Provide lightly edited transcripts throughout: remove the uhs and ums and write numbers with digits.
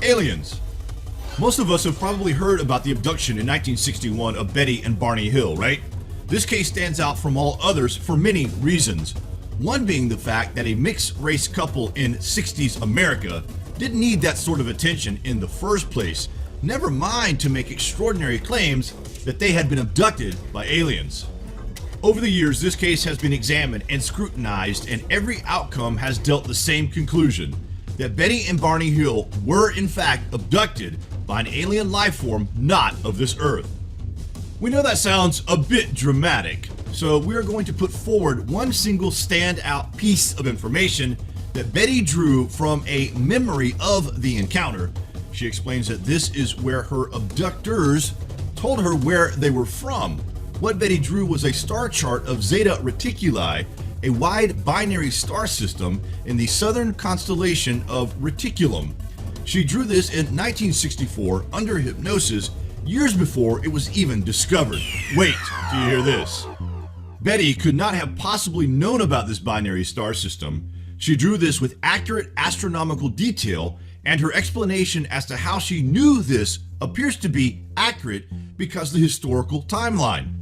Aliens. Most of us have probably heard about the abduction in 1961 of Betty and Barney Hill, right? This case stands out from all others for many reasons. One being the fact that a mixed-race couple in 60s America didn't need that sort of attention in the first place, never mind to make extraordinary claims that they had been abducted by aliens. Over the years, this case has been examined and scrutinized, and every outcome has dealt the same conclusion, that Betty and Barney Hill were in fact abducted by an alien life form not of this earth. We know that sounds a bit dramatic, so we are going to put forward one single standout piece of information that Betty drew from a memory of the encounter. She explains that this is where her abductors told her where they were from. What Betty drew was a star chart of Zeta Reticuli, a wide binary star system in the southern constellation of Reticulum. She drew this in 1964 under hypnosis, years before it was even discovered. Wait till you hear this. Betty could not have possibly known about this binary star system. She drew this with accurate astronomical detail, and her explanation as to how she knew this appears to be accurate because of the historical timeline.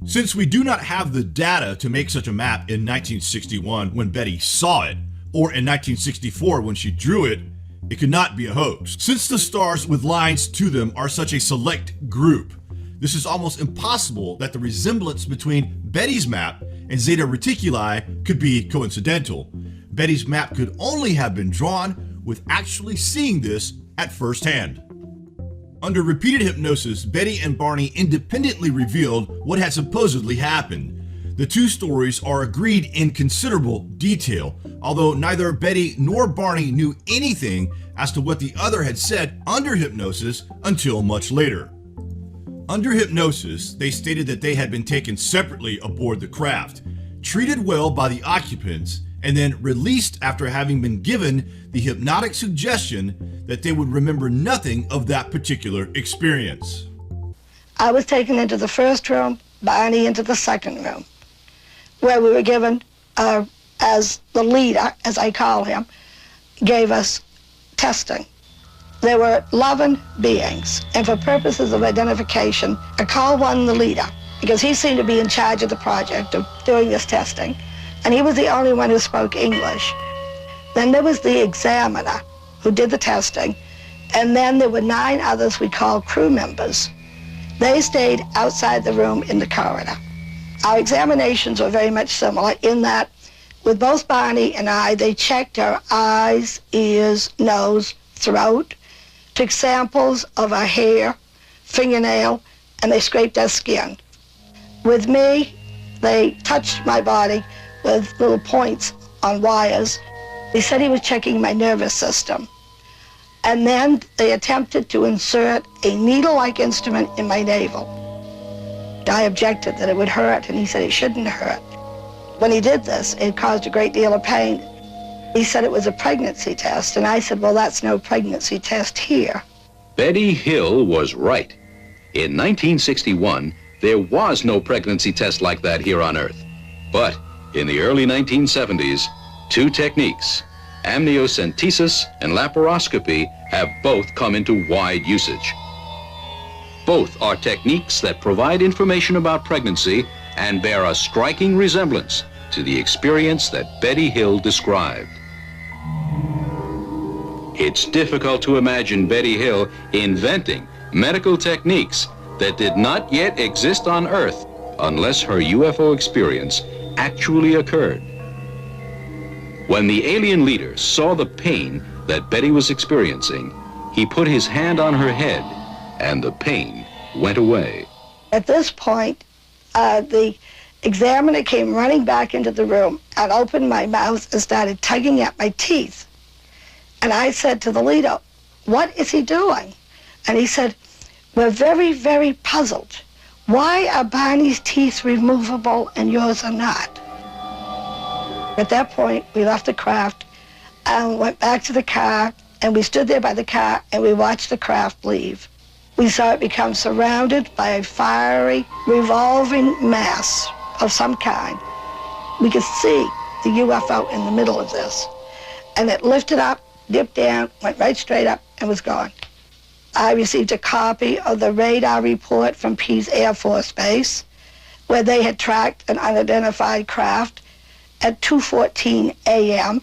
Since we do not have the data to make such a map in 1961 when Betty saw it, or in 1964 when she drew it, it could not be a hoax. Since the stars with lines to them are such a select group, this is almost impossible that the resemblance between Betty's map and Zeta Reticuli could be coincidental. Betty's map could only have been drawn with actually seeing this at first hand. Under repeated hypnosis, Betty and Barney independently revealed what had supposedly happened. The two stories are agreed in considerable detail, although neither Betty nor Barney knew anything as to what the other had said under hypnosis until much later. Under hypnosis, they stated that they had been taken separately aboard the craft, treated well by the occupants, and then released after having been given the hypnotic suggestion that they would remember nothing of that particular experience. I was taken into the first room, Barney into the second room, where we were given, as the leader, as I call him, gave us testing. There were 11 beings, and for purposes of identification, I called one the leader, because he seemed to be in charge of the project of doing this testing, and he was the only one who spoke English. Then there was the examiner who did the testing, and then there were 9 others we called crew members. They stayed outside the room in the corridor. Our examinations were very much similar in that with both Barney and I, they checked our eyes, ears, nose, throat, took samples of our hair, fingernail, and they scraped our skin. With me, they touched my body with little points on wires. He said he was checking my nervous system. And then they attempted to insert a needle-like instrument in my navel. I objected that it would hurt, and he said it shouldn't hurt. When he did this, it caused a great deal of pain. He said it was a pregnancy test, and I said, well, that's no pregnancy test here. Betty Hill was right. In 1961, there was no pregnancy test like that here on Earth. But in the early 1970s, 2 techniques, amniocentesis and laparoscopy, have both come into wide usage. Both are techniques that provide information about pregnancy and bear a striking resemblance to the experience that Betty Hill described. It's difficult to imagine Betty Hill inventing medical techniques that did not yet exist on Earth unless her UFO experience actually occurred. When the alien leader saw the pain that Betty was experiencing, he put his hand on her head and the pain went away. At this point, the examiner came running back into the room and opened my mouth and started tugging at my teeth. And I said to the leader, what is he doing? And he said, we're very, very puzzled. Why are Barney's teeth removable and yours are not? At that point, we left the craft and went back to the car, and we stood there by the car and we watched the craft leave. We saw it become surrounded by a fiery, revolving mass of some kind. We could see the UFO in the middle of this. And it lifted up, dipped down, went right straight up, and was gone. I received a copy of the radar report from Pease Air Force Base, where they had tracked an unidentified craft at 2:14 a.m.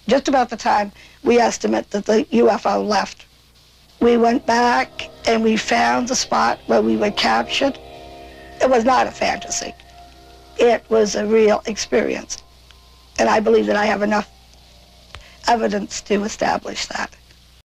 Just about the time we estimate that the UFO left. We went back and we found the spot where we were captured. It was not a fantasy. It was a real experience. And I believe that I have enough evidence to establish that.